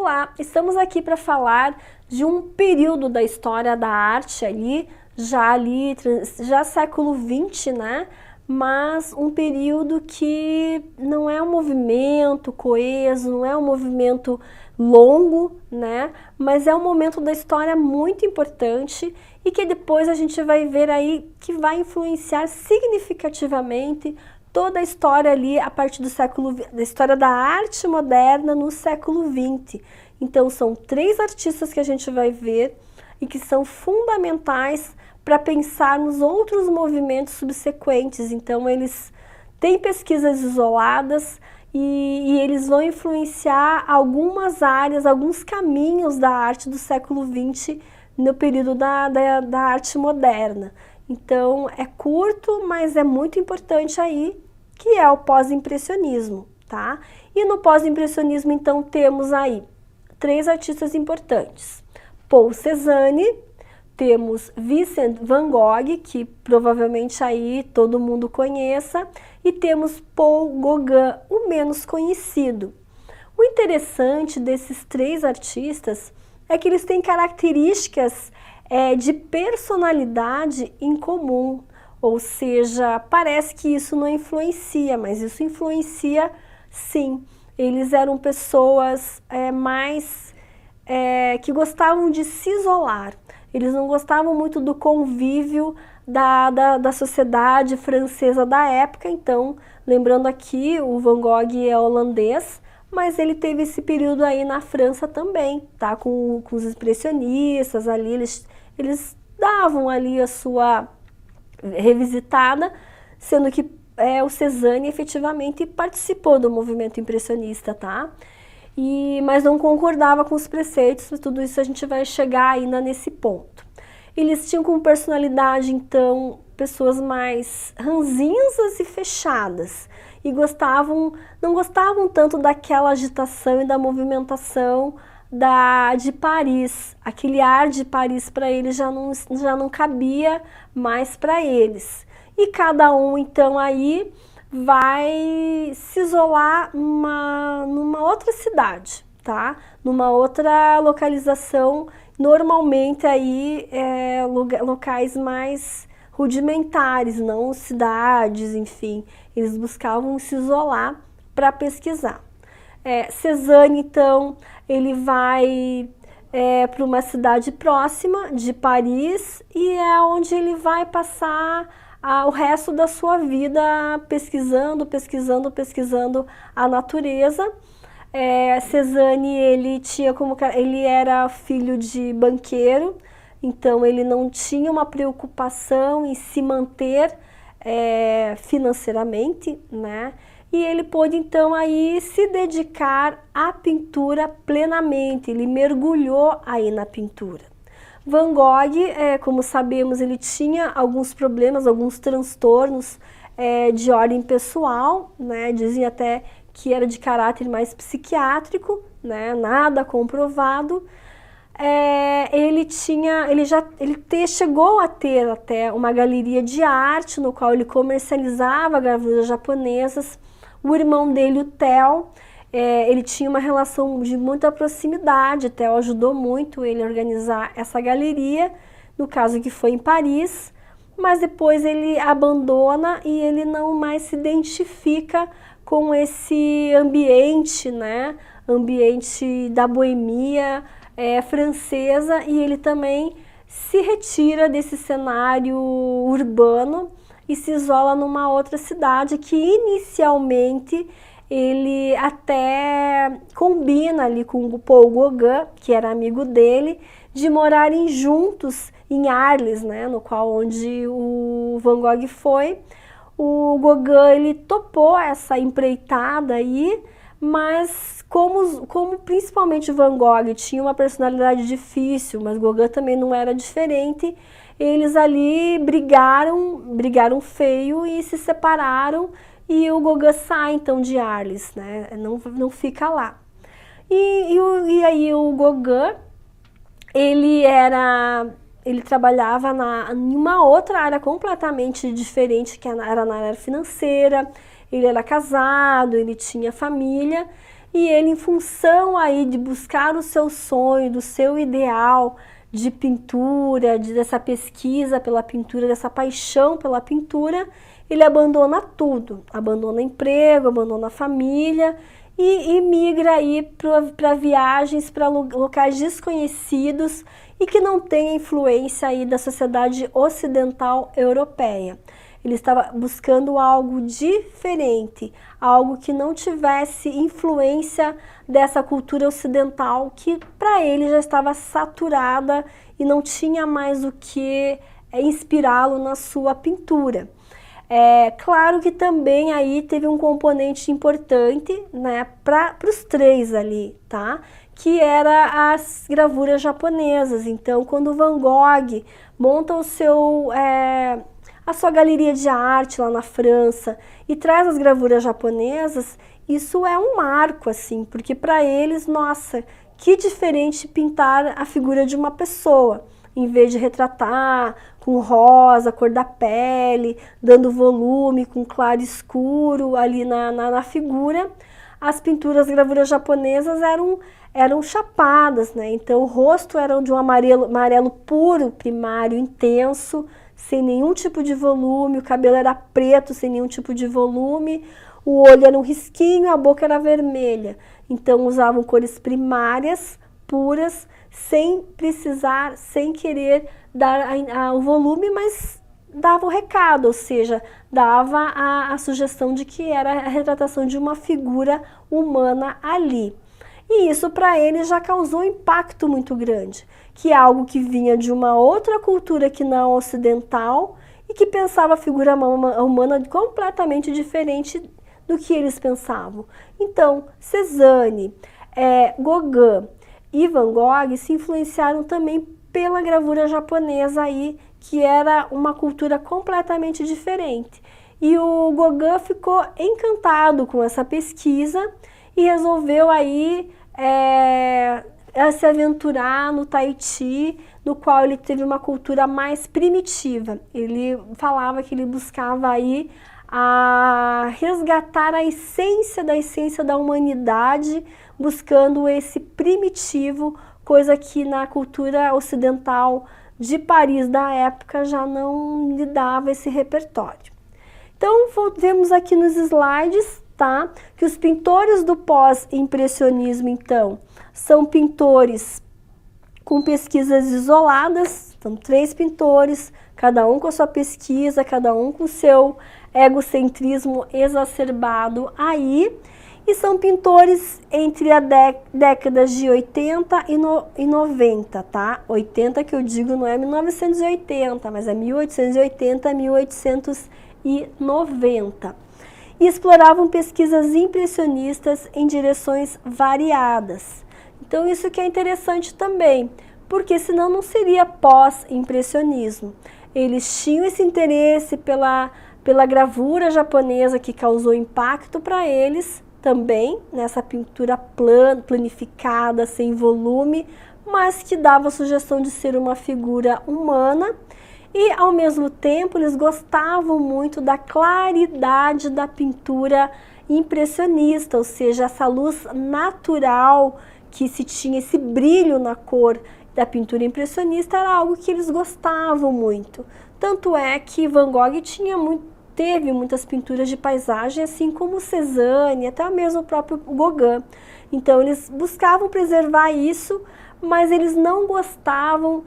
Olá, estamos aqui para falar de um período da história da arte já século XX, né? Mas um período que não é um movimento coeso, não é um movimento longo, né? Mas é um momento da história muito importante e que depois a gente vai ver aí que vai influenciar significativamente toda a história ali a partir da história da arte moderna no século XX. Então são 3 artistas que a gente vai ver e que são fundamentais para pensar nos outros movimentos subsequentes. Então eles têm pesquisas isoladas e eles vão influenciar algumas áreas, alguns caminhos da arte do século XX no período da arte moderna. Então é curto, mas é muito importante aí, que é o pós-impressionismo, tá? E no pós-impressionismo, então, temos aí 3 artistas importantes. Paul Cézanne, temos Vincent van Gogh, que provavelmente aí todo mundo conheça, e temos Paul Gauguin, o menos conhecido. O interessante desses 3 artistas é que eles têm características de personalidade em comum, ou seja, parece que isso não influencia, mas isso influencia sim. Eles eram pessoas que gostavam de se isolar, eles não gostavam muito do convívio da sociedade francesa da época. Então, lembrando aqui, o Van Gogh é holandês, mas ele teve esse período aí na França também, tá? Com os expressionistas ali, eles davam ali a sua revisitada, sendo que o Cézanne efetivamente participou do movimento impressionista, tá? Mas não concordava com os preceitos, tudo isso a gente vai chegar ainda nesse ponto. Eles tinham como personalidade, então, pessoas mais ranzinhas e fechadas, e não gostavam tanto daquela agitação e da movimentação de Paris. Aquele ar de Paris para eles já não cabia mais para eles. E cada um, então, aí vai se isolar numa outra cidade, tá? Numa outra localização, normalmente aí locais mais rudimentares, não cidades, enfim. Eles buscavam se isolar para pesquisar. Cézanne, então, ele vai para uma cidade próxima de Paris e é onde ele vai passar o resto da sua vida pesquisando a natureza. Cézanne, ele era filho de banqueiro, então ele não tinha uma preocupação em se manter financeiramente, né? E ele pôde então aí se dedicar à pintura plenamente, ele mergulhou aí na pintura. Van Gogh, como sabemos, ele tinha alguns problemas, alguns transtornos de ordem pessoal, né? Dizem até que era de caráter mais psiquiátrico, né? Nada comprovado. Ele chegou a ter até uma galeria de arte no qual ele comercializava gravuras japonesas. O irmão dele, o Theo, ele tinha uma relação de muita proximidade. O Theo ajudou muito ele a organizar essa galeria, no caso que foi em Paris, mas depois ele abandona e ele não mais se identifica com esse ambiente, né? Ambiente da boemia francesa, e ele também se retira desse cenário urbano e se isola numa outra cidade que inicialmente ele até combina ali com o Paul Gauguin, que era amigo dele, de morarem juntos em Arles, né, onde o Van Gogh foi. O Gauguin, ele topou essa empreitada aí, mas como principalmente Van Gogh tinha uma personalidade difícil, mas Gauguin também não era diferente, eles ali brigaram feio e se separaram, e o Gauguin sai então de Arles, né? Não fica lá. E aí o Gauguin, ele trabalhava em uma outra área completamente diferente, que era na área financeira. Ele era casado, ele tinha família, e ele, em função aí de buscar o seu sonho, do seu ideal de pintura, dessa pesquisa pela pintura, dessa paixão pela pintura, ele abandona tudo, abandona emprego, abandona a família e migra aí para viagens para locais desconhecidos e que não tem influência aí da sociedade ocidental europeia. Ele estava buscando algo diferente, algo que não tivesse influência dessa cultura ocidental que para ele já estava saturada e não tinha mais o que inspirá-lo na sua pintura. Claro que também aí teve um componente importante, né, para os três ali, tá? Que era as gravuras japonesas. Então, quando Van Gogh monta a sua galeria de arte lá na França e traz as gravuras japonesas, isso é um marco, assim, porque para eles, nossa, que diferente pintar a figura de uma pessoa, em vez de retratar com rosa, cor da pele, dando volume, com claro e escuro ali na figura. As pinturas, as gravuras japonesas eram chapadas, né? Então o rosto era de um amarelo puro, primário, intenso, sem nenhum tipo de volume, o cabelo era preto, sem nenhum tipo de volume, o olho era um risquinho, a boca era vermelha. Então usavam cores primárias, puras, sem precisar, sem querer dar o volume, mas dava o recado, ou seja, dava a sugestão de que era a retratação de uma figura humana ali. E isso para ele já causou um impacto muito grande, que é algo que vinha de uma outra cultura que não ocidental e que pensava a figura humana completamente diferente do que eles pensavam. Então, Cézanne, Gauguin e Van Gogh se influenciaram também pela gravura japonesa aí, que era uma cultura completamente diferente. E o Gauguin ficou encantado com essa pesquisa e resolveu aí se aventurar no Tahiti, no qual ele teve uma cultura mais primitiva. Ele falava que ele buscava aí a resgatar a essência da humanidade, buscando esse primitivo, coisa que na cultura ocidental de Paris da época já não lhe dava esse repertório. Então, vemos aqui nos slides, tá, que os pintores do pós-impressionismo, então, são pintores com pesquisas isoladas, são 3 pintores, cada um com a sua pesquisa, cada um com o seu egocentrismo exacerbado aí, e são pintores entre as décadas de 80 e 90, tá? 80 que eu digo não é 1980, mas é 1880 a 1890. E exploravam pesquisas impressionistas em direções variadas. Então isso que é interessante também, porque senão não seria pós-impressionismo. Eles tinham esse interesse pela gravura japonesa que causou impacto para eles também, nessa pintura planificada, sem volume, mas que dava a sugestão de ser uma figura humana. E, ao mesmo tempo, eles gostavam muito da claridade da pintura impressionista, ou seja, essa luz natural que se tinha, esse brilho na cor da pintura impressionista era algo que eles gostavam muito. Tanto é que Van Gogh teve muitas pinturas de paisagem, assim como Cézanne, até mesmo o próprio Gauguin. Então eles buscavam preservar isso, mas eles não gostavam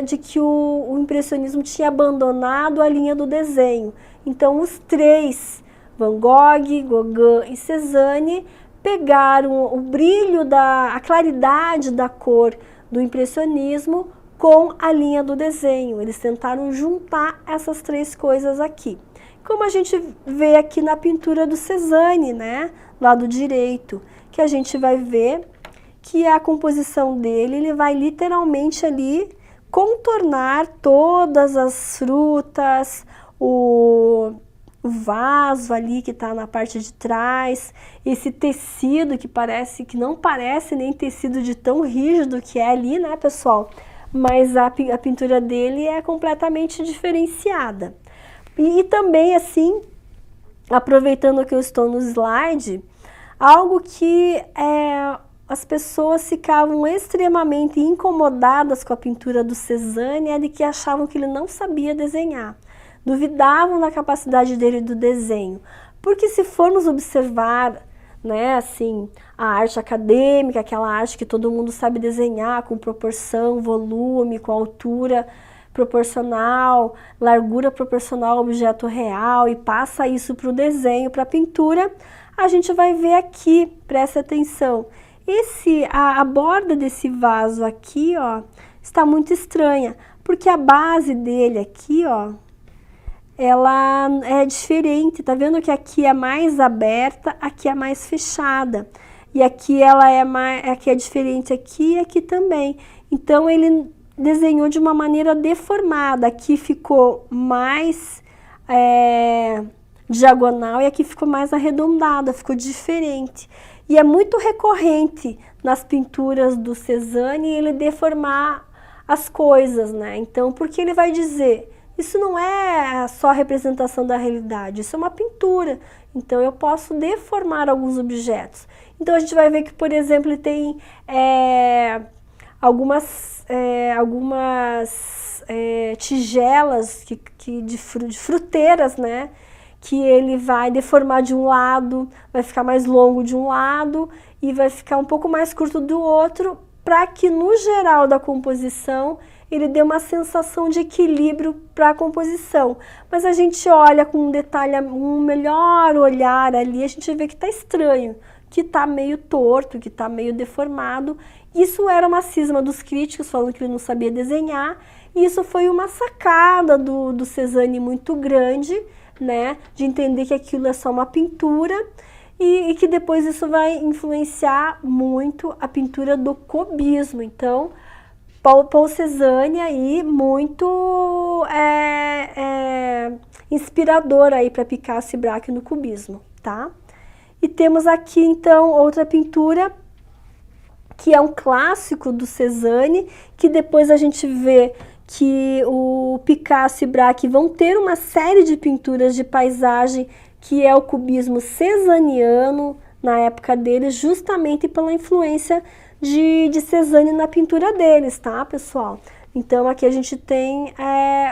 de que o impressionismo tinha abandonado a linha do desenho. Então os 3, Van Gogh, Gauguin e Cézanne, pegaram o brilho, a claridade da cor do impressionismo com a linha do desenho. Eles tentaram juntar essas 3 coisas aqui. Como a gente vê aqui na pintura do Cézanne, né, lado direito, que a gente vai ver que a composição dele, ele vai literalmente ali contornar todas as frutas, o vaso ali que está na parte de trás, esse tecido que não parece nem tecido de tão rígido que é ali, né, pessoal? Mas a pintura dele é completamente diferenciada. E também, assim, aproveitando que eu estou no slide, algo que as pessoas ficavam extremamente incomodadas com a pintura do Cézanne, é de que achavam que ele não sabia desenhar, duvidavam da capacidade dele do desenho, porque se formos observar, né, assim, a arte acadêmica, aquela arte que todo mundo sabe desenhar com proporção, volume, com altura proporcional, largura proporcional ao objeto real, e passa isso para o desenho, para a pintura, a gente vai ver aqui, preste atenção, a borda desse vaso aqui, ó, está muito estranha, porque a base dele aqui, ó, ela é diferente, tá vendo que aqui é mais aberta, aqui é mais fechada, e aqui aqui é diferente aqui e aqui também. Então ele desenhou de uma maneira deformada, aqui ficou mais diagonal e aqui ficou mais arredondada, ficou diferente. E é muito recorrente nas pinturas do Cézanne ele deformar as coisas, né? Então, porque ele vai dizer, isso não é só a representação da realidade, isso é uma pintura, então eu posso deformar alguns objetos. Então a gente vai ver que, por exemplo, ele tem algumas tigelas de fruteiras, né? Que ele vai deformar de um lado, vai ficar mais longo de um lado e vai ficar um pouco mais curto do outro, para que no geral da composição ele dê uma sensação de equilíbrio para a composição. Mas a gente olha com um detalhe, um melhor olhar ali, a gente vê que está estranho, que está meio torto, que está meio deformado. Isso era uma cisma dos críticos, falando que ele não sabia desenhar, e isso foi uma sacada do Cézanne muito grande, né, de entender que aquilo é só uma pintura, e que depois isso vai influenciar muito a pintura do cubismo. Então, Paul Cézanne aí muito inspirador aí para Picasso e Braque no cubismo, tá? E temos aqui então outra pintura que é um clássico do Cézanne, que depois a gente vê que o Picasso e Braque vão ter uma série de pinturas de paisagem, que é o cubismo cezanniano, na época deles, justamente pela influência de Cézanne na pintura deles, tá, pessoal? Então aqui a gente tem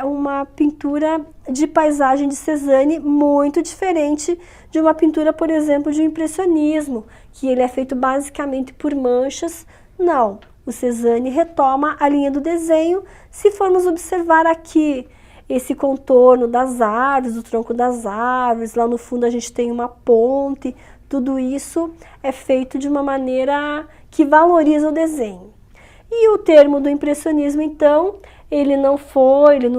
uma pintura de paisagem de Cézanne muito diferente de uma pintura, por exemplo, de um impressionismo, que ele é feito basicamente por manchas. Não, o Cézanne retoma a linha do desenho. Se formos observar aqui esse contorno das árvores, do tronco das árvores, lá no fundo a gente tem uma ponte, tudo isso é feito de uma maneira que valoriza o desenho. E o termo do impressionismo, então, ele não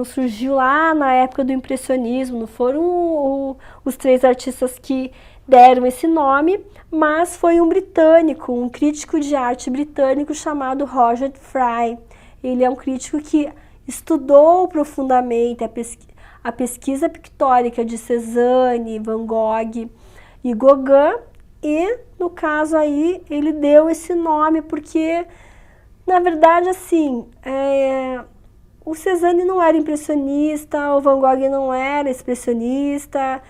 surgiu lá na época do impressionismo, não foram os três artistas que deram esse nome, mas foi um britânico, um crítico de arte britânico chamado Roger Fry. Ele é um crítico que estudou profundamente a pesquisa pictórica de Cézanne, Van Gogh e Gauguin, e no caso aí ele deu esse nome porque, na verdade, assim, o Cézanne não era impressionista, o Van Gogh não era expressionista,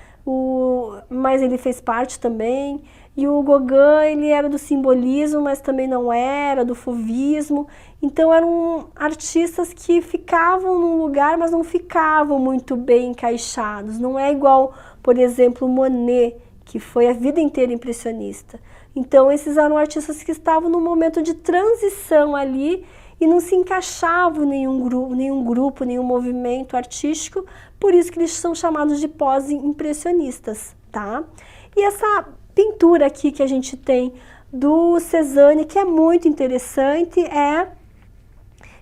mas ele fez parte também, e o Gauguin, ele era do simbolismo, mas também não era, do fauvismo. Então eram artistas que ficavam num lugar, mas não ficavam muito bem encaixados. Não é igual, por exemplo, Monet, que foi a vida inteira impressionista. Então esses eram artistas que estavam num momento de transição ali e não se encaixavam em nenhum grupo, nenhum movimento artístico, por isso que eles são chamados de pós-impressionistas, tá? E essa pintura aqui que a gente tem do Cézanne, que é muito interessante, é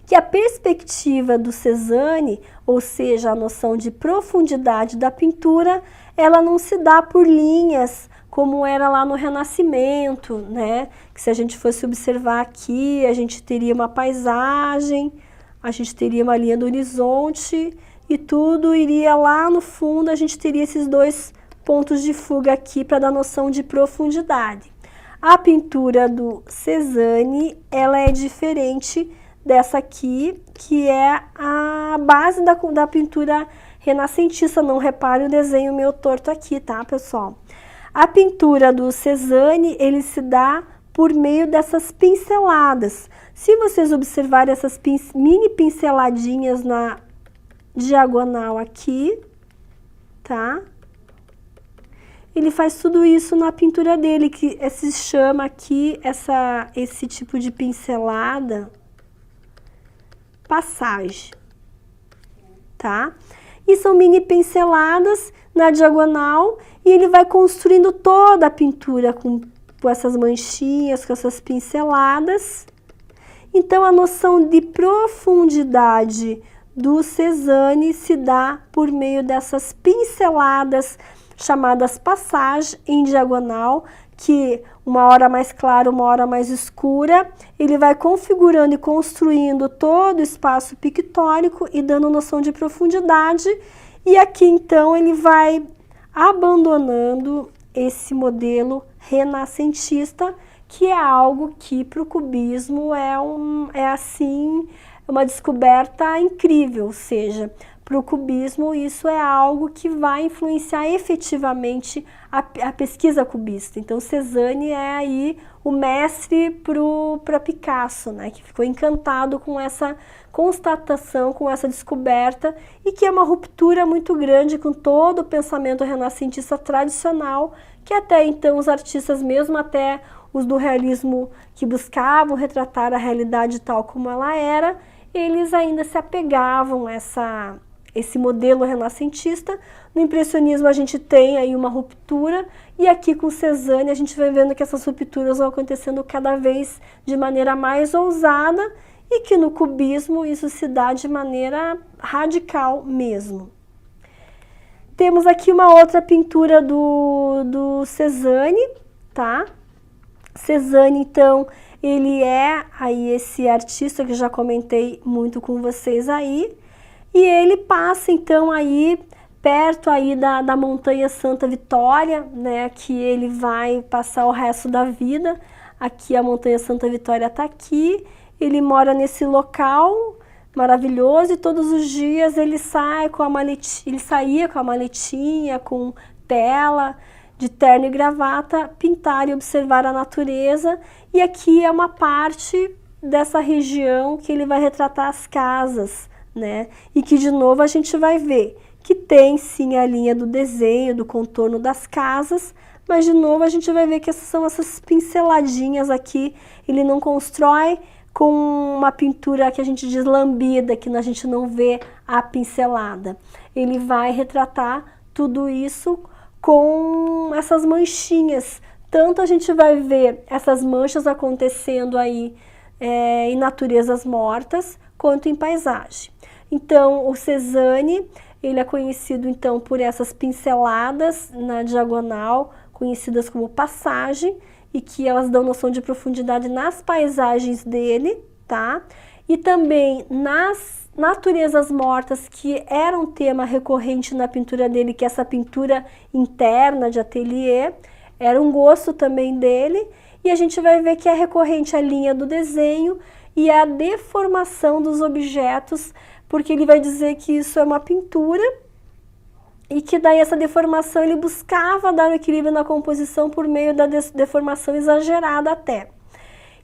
que a perspectiva do Cézanne, ou seja, a noção de profundidade da pintura, ela não se dá por linhas, como era lá no Renascimento, né? Que se a gente fosse observar aqui, a gente teria uma paisagem, a gente teria uma linha do horizonte e tudo iria lá no fundo, a gente teria esses dois pontos de fuga aqui para dar noção de profundidade. A pintura do Cézanne, ela é diferente dessa aqui, que é a base da pintura renascentista. Não repare o desenho meio torto aqui, tá, pessoal? A pintura do Cézanne, ele se dá por meio dessas pinceladas. Se vocês observarem essas mini pinceladinhas na diagonal aqui, tá? Ele faz tudo isso na pintura dele, que se chama aqui, esse tipo de pincelada, passagem, tá? E são mini pinceladas na diagonal e ele vai construindo toda a pintura com essas manchinhas, com essas pinceladas. Então, a noção de profundidade do Cézanne se dá por meio dessas pinceladas chamadas passagem em diagonal, que uma hora mais clara, uma hora mais escura, ele vai configurando e construindo todo o espaço pictórico e dando noção de profundidade. E aqui então ele vai abandonando esse modelo renascentista, que é algo que para o cubismo é assim, uma descoberta incrível, ou seja, para o cubismo isso é algo que vai influenciar efetivamente a pesquisa cubista. Então Cézanne é aí o mestre para Picasso, né, que ficou encantado com essa constatação, com essa descoberta, e que é uma ruptura muito grande com todo o pensamento renascentista tradicional, que até então os artistas, mesmo até os do realismo que buscavam retratar a realidade tal como ela era, eles ainda se apegavam a esse modelo renascentista. No impressionismo a gente tem aí uma ruptura, e aqui com Cézanne a gente vai vendo que essas rupturas vão acontecendo cada vez de maneira mais ousada, e que no cubismo isso se dá de maneira radical mesmo. Temos aqui uma outra pintura do Cézanne, tá? Cézanne, então, ele é aí esse artista que já comentei muito com vocês aí, e ele passa então aí perto aí da montanha Santa Vitória, né, que ele vai passar o resto da vida. Aqui a montanha Santa Vitória está aqui, ele mora nesse local maravilhoso, e todos os dias ele saía com a maletinha, com tela, de terno e gravata, pintar e observar a natureza. E aqui é uma parte dessa região que ele vai retratar as casas, né? E que de novo a gente vai ver que tem sim a linha do desenho, do contorno das casas, mas de novo a gente vai ver que são essas pinceladinhas aqui. Ele não constrói com uma pintura que a gente diz lambida, que a gente não vê a pincelada. Ele vai retratar tudo isso com essas manchinhas. Tanto a gente vai ver essas manchas acontecendo aí em naturezas mortas, quanto em paisagem. Então, o Cézanne, ele é conhecido então por essas pinceladas na diagonal, conhecidas como passagem, e que elas dão noção de profundidade nas paisagens dele, tá? E também nas naturezas mortas, que era um tema recorrente na pintura dele, que é essa pintura interna de ateliê, era um gosto também dele. E a gente vai ver que é recorrente a linha do desenho e a deformação dos objetos, porque ele vai dizer que isso é uma pintura, e que daí essa deformação ele buscava dar um equilíbrio na composição por meio da deformação exagerada até.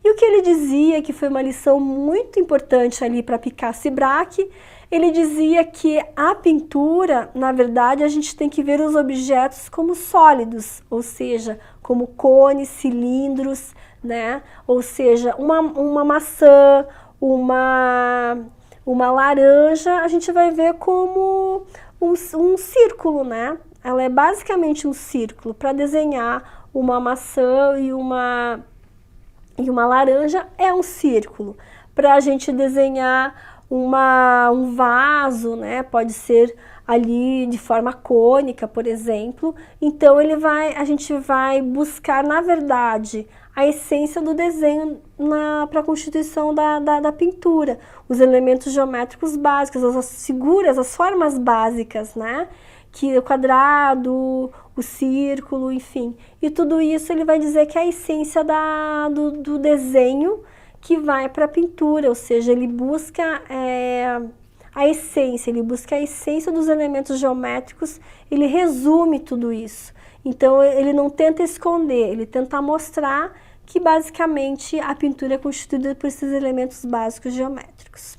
E o que ele dizia, que foi uma lição muito importante ali para Picasso e Braque, ele dizia que a pintura, na verdade, a gente tem que ver os objetos como sólidos, ou seja, como cones, cilindros, né? Ou seja, uma maçã, uma laranja, a gente vai ver como um círculo, né? Ela é basicamente um círculo. Para desenhar uma maçã e uma laranja é um círculo. Para a gente desenhar um vaso, né? Pode ser ali de forma cônica, por exemplo. Então a gente vai buscar, na verdade, a essência do desenho para a constituição da pintura, os elementos geométricos básicos, as figuras, as formas básicas, né? Que o quadrado, o círculo, enfim. E tudo isso ele vai dizer que é a essência do desenho que vai para a pintura, ou seja, ele busca a essência, ele busca a essência dos elementos geométricos, ele resume tudo isso. Então ele não tenta esconder, ele tenta mostrar que basicamente a pintura é constituída por esses elementos básicos geométricos.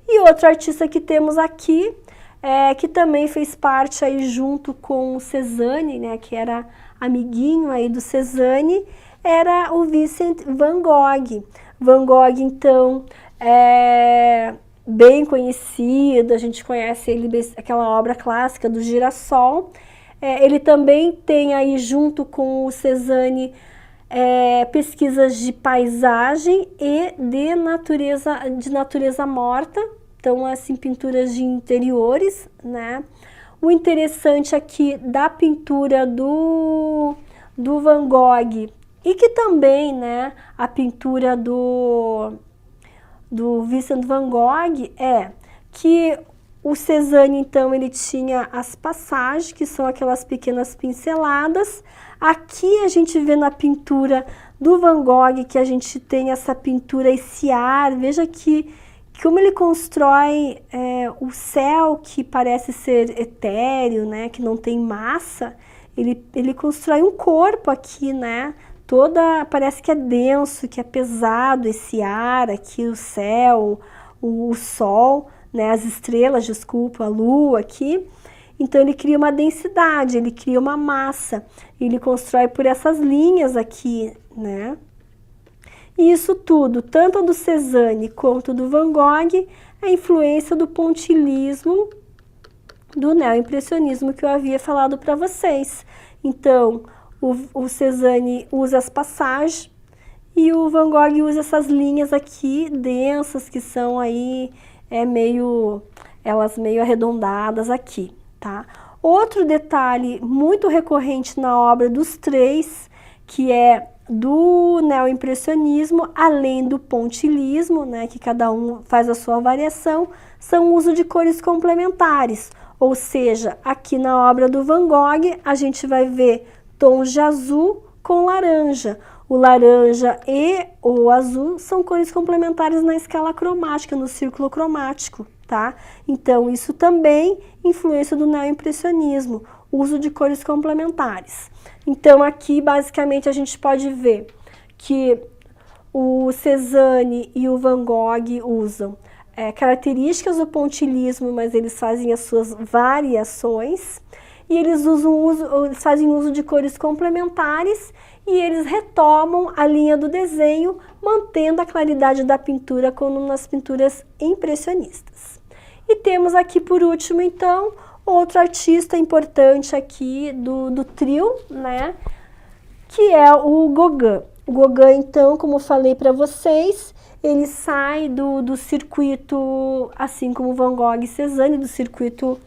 E outro artista que temos aqui, que também fez parte aí junto com o Cézanne, né, que era amiguinho aí do Cézanne, era o Vincent van Gogh. Van Gogh, então, é bem conhecido, a gente conhece ele, aquela obra clássica do Girassol. Ele também tem aí junto com o Cézanne pesquisas de paisagem e de natureza morta, então assim, pinturas de interiores, né? O interessante aqui da pintura do Van Gogh, e que também, né, a pintura do Vincent van Gogh, é que o Cézanne, então, ele tinha as passagens, que são aquelas pequenas pinceladas. Aqui a gente vê na pintura do Van Gogh que a gente tem essa pintura, esse ar. Veja que como ele constrói o céu, que parece ser etéreo, né, que não tem massa, ele constrói um corpo aqui, né, parece que é denso, que é pesado esse ar aqui, o céu, o sol, né, as estrelas, desculpa, a lua aqui. Então ele cria uma densidade, ele cria uma massa, ele constrói por essas linhas aqui, né? E isso tudo, tanto do Cézanne quanto do Van Gogh, é a influência do pontilhismo, do neoimpressionismo que eu havia falado para vocês. Então, o Cézanne usa as passagens e o Van Gogh usa essas linhas aqui densas, que são aí elas meio arredondadas aqui, tá? Outro detalhe muito recorrente na obra dos três, que é do neoimpressionismo, além do pontilhismo, né, que cada um faz a sua variação, são o uso de cores complementares. Ou seja, aqui na obra do Van Gogh, a gente vai ver tons de azul com laranja. O laranja e o azul são cores complementares na escala cromática, no círculo cromático, tá? Então, isso também influência do neoimpressionismo, uso de cores complementares. Então, aqui, basicamente, a gente pode ver que o Cézanne e o Van Gogh usam características do pontilhismo, mas eles fazem as suas variações, e eles fazem uso de cores complementares, e eles retomam a linha do desenho, mantendo a claridade da pintura como nas pinturas impressionistas. E temos aqui, por último, então, outro artista importante aqui do trio, né, que é o Gauguin. O Gauguin, então, como eu falei para vocês, ele sai do circuito, assim como Van Gogh e Cézanne, do circuito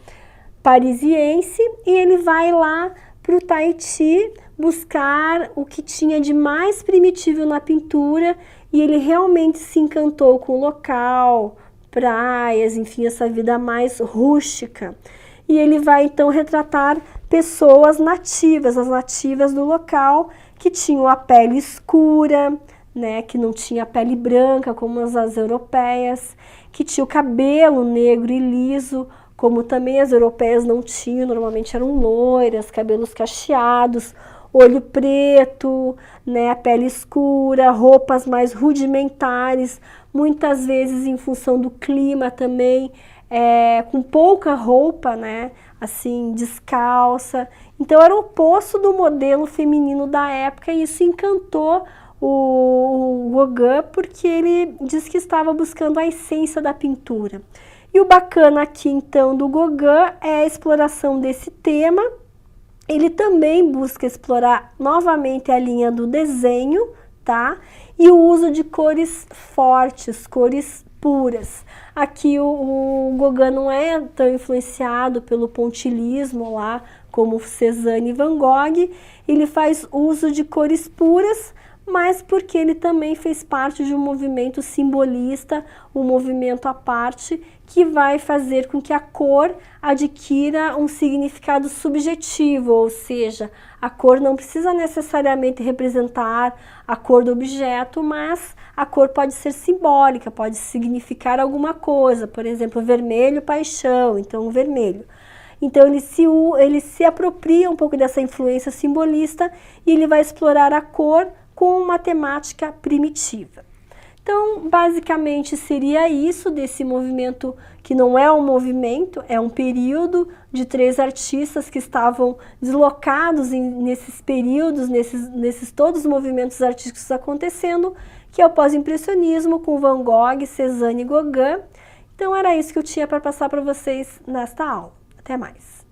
parisiense, e ele vai lá para o Tahiti buscar o que tinha de mais primitivo na pintura, e ele realmente se encantou com o local, praias, enfim, essa vida mais rústica. E ele vai então retratar pessoas nativas, as nativas do local, que tinham a pele escura, né, que não tinha a pele branca como as europeias, que tinha o cabelo negro e liso, como também as europeias não tinham, normalmente eram loiras, cabelos cacheados, olho preto, né, a pele escura, roupas mais rudimentares, muitas vezes em função do clima também, com pouca roupa, né, assim, descalça. Então era o oposto do modelo feminino da época, e isso encantou o Gauguin, porque ele diz que estava buscando a essência da pintura. E o bacana aqui, então, do Gauguin é a exploração desse tema. Ele também busca explorar novamente a linha do desenho, tá? E o uso de cores fortes, cores puras. Aqui o Gauguin não é tão influenciado pelo pontilhismo lá, como Cézanne e Van Gogh. Ele faz uso de cores puras, mas porque ele também fez parte de um movimento simbolista, um movimento à parte, que vai fazer com que a cor adquira um significado subjetivo, ou seja, a cor não precisa necessariamente representar a cor do objeto, mas a cor pode ser simbólica, pode significar alguma coisa, por exemplo, vermelho, paixão, então o vermelho. Então ele se apropria um pouco dessa influência simbolista e ele vai explorar a cor com uma temática primitiva. Então, basicamente seria isso desse movimento, que não é um movimento, é um período de 3 artistas que estavam deslocados nesses períodos, nesses todos os movimentos artísticos acontecendo, que é o pós-impressionismo com Van Gogh, Cézanne e Gauguin. Então era isso que eu tinha para passar para vocês nesta aula. Até mais!